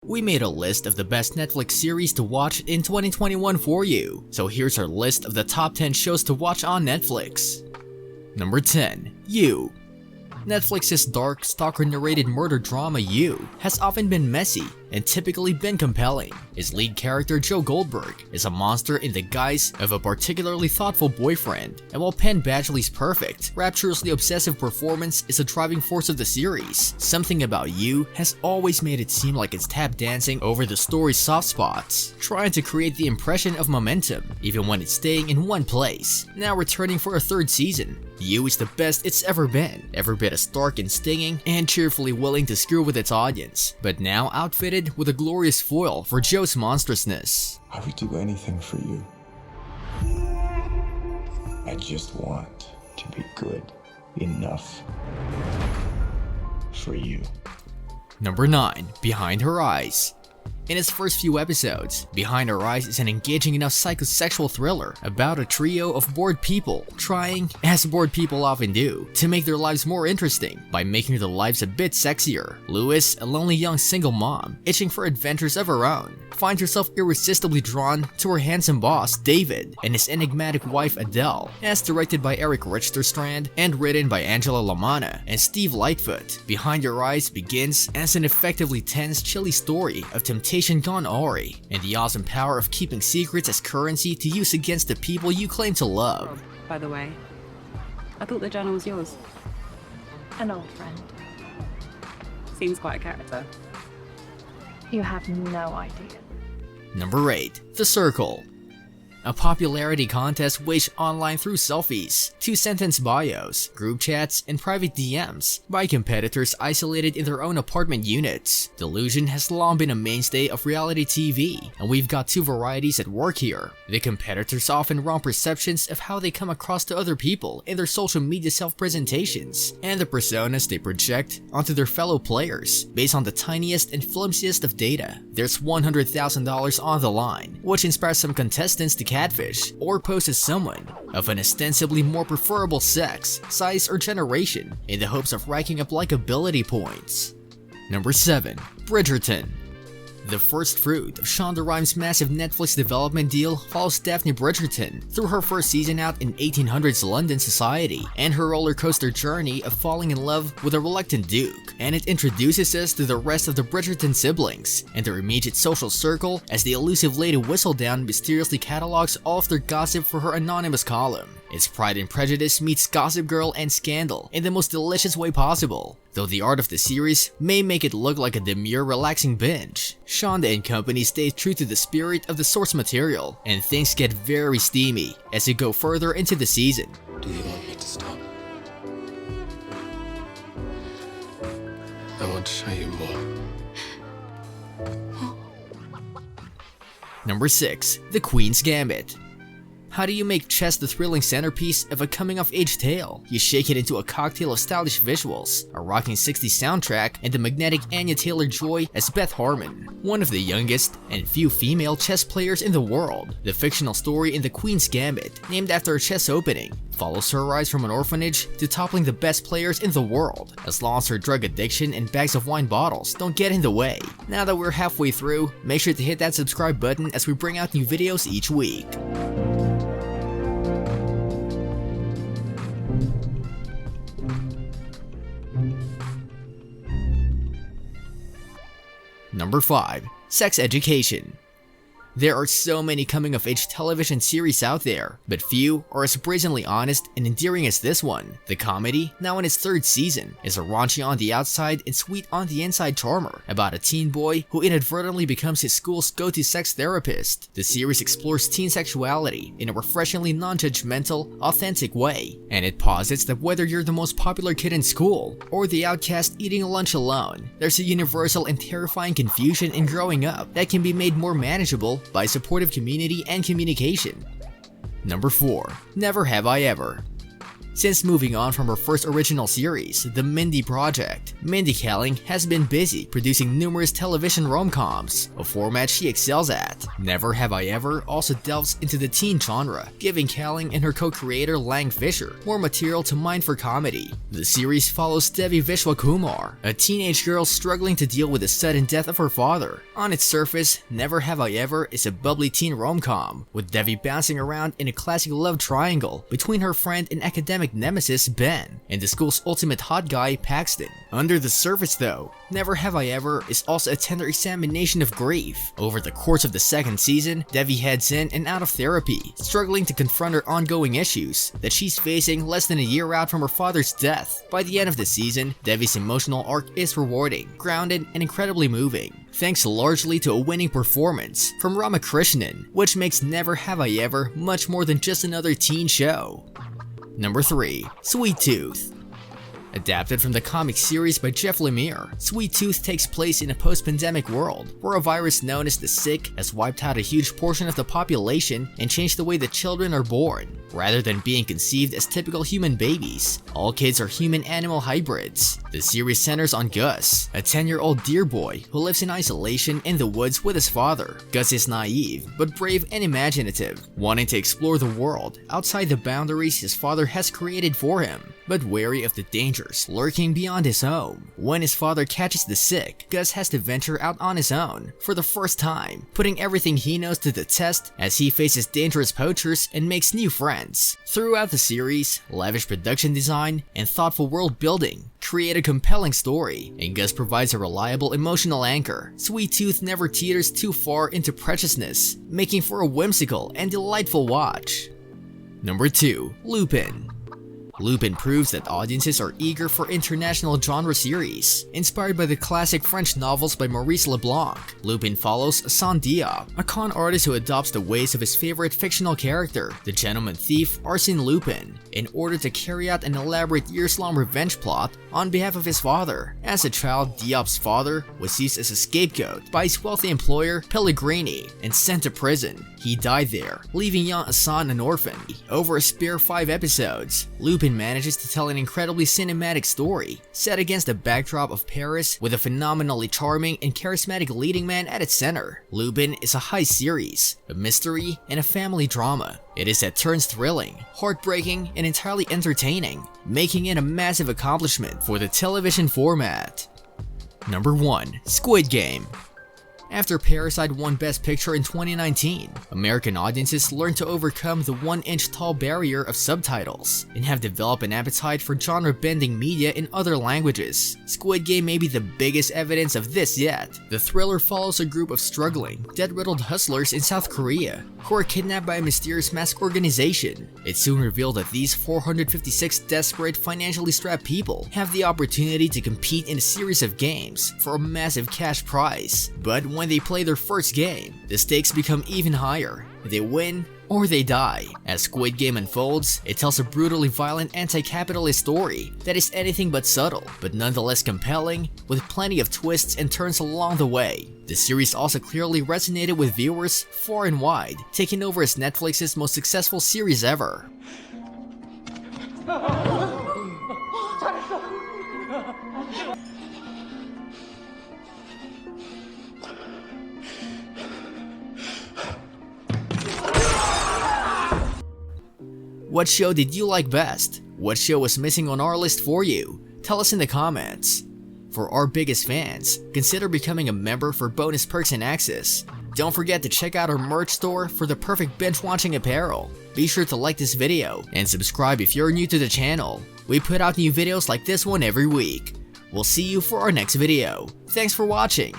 We made a list of the best Netflix series to watch in 2021 for you, so here's our list of the top 10 shows to watch on Netflix. Number 10. You. Netflix's dark, stalker-narrated murder drama You has often been messy and typically been compelling. Its lead character, Joe Goldberg, is a monster in the guise of a particularly thoughtful boyfriend, and while Penn Badgley's perfect, rapturously obsessive performance is a driving force of the series, something about You has always made it seem like it's tap dancing over the story's soft spots, trying to create the impression of momentum, even when it's staying in one place. Now returning for a third season, You is the best it's ever been, every bit as dark and stinging, and cheerfully willing to screw with its audience, but now outfitted with a glorious foil for Joe's monstrousness. I would do anything for you. I just want to be good enough for you. Number 9. Behind Her Eyes. In its first few episodes, Behind Her Eyes is an engaging enough psychosexual thriller about a trio of bored people trying, as bored people often do, to make their lives more interesting by making their lives a bit sexier. Louis, a lonely young single mom, itching for adventures of her own, finds herself irresistibly drawn to her handsome boss, David, and his enigmatic wife, Adele. As directed by Eric Richterstrand and written by Angela Lamanna and Steve Lightfoot, Behind Your Eyes begins as an effectively tense, chilly story of temptation gone awry, and the awesome power of keeping secrets as currency to use against the people you claim to love. By the way, I thought the journal was yours. An old friend. Seems quite a character. You have no idea. Number 8. The Circle. A popularity contest waged online through selfies, 2-sentence bios, group chats, and private DMs by competitors isolated in their own apartment units. Delusion has long been a mainstay of reality TV, and we've got two varieties at work here. The competitors often wrong perceptions of how they come across to other people in their social media self-presentations, and the personas they project onto their fellow players based on the tiniest and flimsiest of data. There's $100,000 on the line, which inspires some contestants to catfish or pose as someone of an ostensibly more preferable sex, size, or generation in the hopes of racking up likability points. Number 7. Bridgerton. The first fruit of Shonda Rhimes' massive Netflix development deal follows Daphne Bridgerton through her first season out in 1800s London society and her roller coaster journey of falling in love with a reluctant duke, and it introduces us to the rest of the Bridgerton siblings and their immediate social circle as the elusive Lady Whistledown mysteriously catalogs all of their gossip for her anonymous column. It's Pride and Prejudice meets Gossip Girl and Scandal in the most delicious way possible, though the art of the series may make it look like a demure, relaxing binge. Shonda and company stay true to the spirit of the source material, and things get very steamy as you go further into the season. Do you want me to stop? I want to show you more. Number 6. The Queen's Gambit. How do you make chess the thrilling centerpiece of a coming-of-age tale? You shake it into a cocktail of stylish visuals, a rocking 60s soundtrack, and the magnetic Anya Taylor-Joy as Beth Harmon, one of the youngest and few female chess players in the world. The fictional story in The Queen's Gambit, named after a chess opening, follows her rise from an orphanage to toppling the best players in the world, as long as her drug addiction and bags of wine bottles don't get in the way. Now that we're halfway through, make sure to hit that subscribe button as we bring out new videos each week. Number 5. Sex Education. There are so many coming-of-age television series out there, but few are as brazenly honest and endearing as this one. The comedy, now in its third season, is a raunchy on the outside and sweet on the inside charmer about a teen boy who inadvertently becomes his school's go-to sex therapist. The series explores teen sexuality in a refreshingly non-judgmental, authentic way, and it posits that whether you're the most popular kid in school or the outcast eating lunch alone, there's a universal and terrifying confusion in growing up that can be made more manageable by supportive community and communication. Number 4. Never Have I Ever. Since moving on from her first original series, The Mindy Project, Mindy Kaling has been busy producing numerous television rom-coms, a format she excels at. Never Have I Ever also delves into the teen genre, giving Kaling and her co-creator Lang Fisher more material to mine for comedy. The series follows Devi Vishwakumar, a teenage girl struggling to deal with the sudden death of her father. On its surface, Never Have I Ever is a bubbly teen rom-com, with Devi bouncing around in a classic love triangle between her friend and academic nemesis Ben and the school's ultimate hot guy Paxton. Under the surface though, Never Have I Ever is also a tender examination of grief. Over the course of the second season, Devi heads in and out of therapy, struggling to confront her ongoing issues that she's facing less than a year out from her father's death. By the end of the season, Devi's emotional arc is rewarding, grounded, and incredibly moving, thanks largely to a winning performance from Ramakrishnan, which makes Never Have I Ever much more than just another teen show. Number 3. Sweet Tooth. Adapted from the comic series by Jeff Lemire, Sweet Tooth takes place in a post-pandemic world where a virus known as the Sick has wiped out a huge portion of the population and changed the way that children are born. Rather than being conceived as typical human babies, all kids are human-animal hybrids. The series centers on Gus, a 10-year-old deer boy who lives in isolation in the woods with his father. Gus is naive, but brave and imaginative, wanting to explore the world outside the boundaries his father has created for him, but wary of the dangers lurking beyond his home. When his father catches the Sick, Gus has to venture out on his own for the first time, putting everything he knows to the test as he faces dangerous poachers and makes new friends. Throughout the series, lavish production design and thoughtful world building create a compelling story, and Gus provides a reliable emotional anchor. Sweet Tooth never teeters too far into preciousness, making for a whimsical and delightful watch. Number 2. Lupin. Lupin proves that audiences are eager for international genre series. Inspired by the classic French novels by Maurice Leblanc, Lupin follows Hassan Diop, a con artist who adopts the ways of his favorite fictional character, the gentleman thief Arsène Lupin, in order to carry out an elaborate years-long revenge plot on behalf of his father. As a child, Diop's father was used as a scapegoat by his wealthy employer Pellegrini and sent to prison. He died there, leaving young Hassan an orphan. Over a spare 5 episodes, Lupin manages to tell an incredibly cinematic story, set against the backdrop of Paris with a phenomenally charming and charismatic leading man at its center. Lupin is a heist series, a mystery, and a family drama. It is at turns thrilling, heartbreaking, and entirely entertaining, making it a massive accomplishment for the television format. Number 1. Squid Game. After Parasite won Best Picture in 2019, American audiences learned to overcome the 1-inch tall barrier of subtitles and have developed an appetite for genre-bending media in other languages. Squid Game may be the biggest evidence of this yet. The thriller follows a group of struggling, debt-riddled hustlers in South Korea who are kidnapped by a mysterious masked organization. It's soon revealed that these 456 desperate, financially strapped people have the opportunity to compete in a series of games for a massive cash prize. But when they play their first game, the stakes become even higher. They win or they die. As Squid Game unfolds, it tells a brutally violent anti-capitalist story that is anything but subtle, but nonetheless compelling, with plenty of twists and turns along the way. The series also clearly resonated with viewers far and wide, taking over as Netflix's most successful series ever. What show did you like best? What show was missing on our list for you? Tell us in the comments. For our biggest fans, consider becoming a member for bonus perks and access. Don't forget to check out our merch store for the perfect binge-watching apparel. Be sure to like this video and subscribe if you're new to the channel. We put out new videos like this one every week. We'll see you for our next video. Thanks for watching.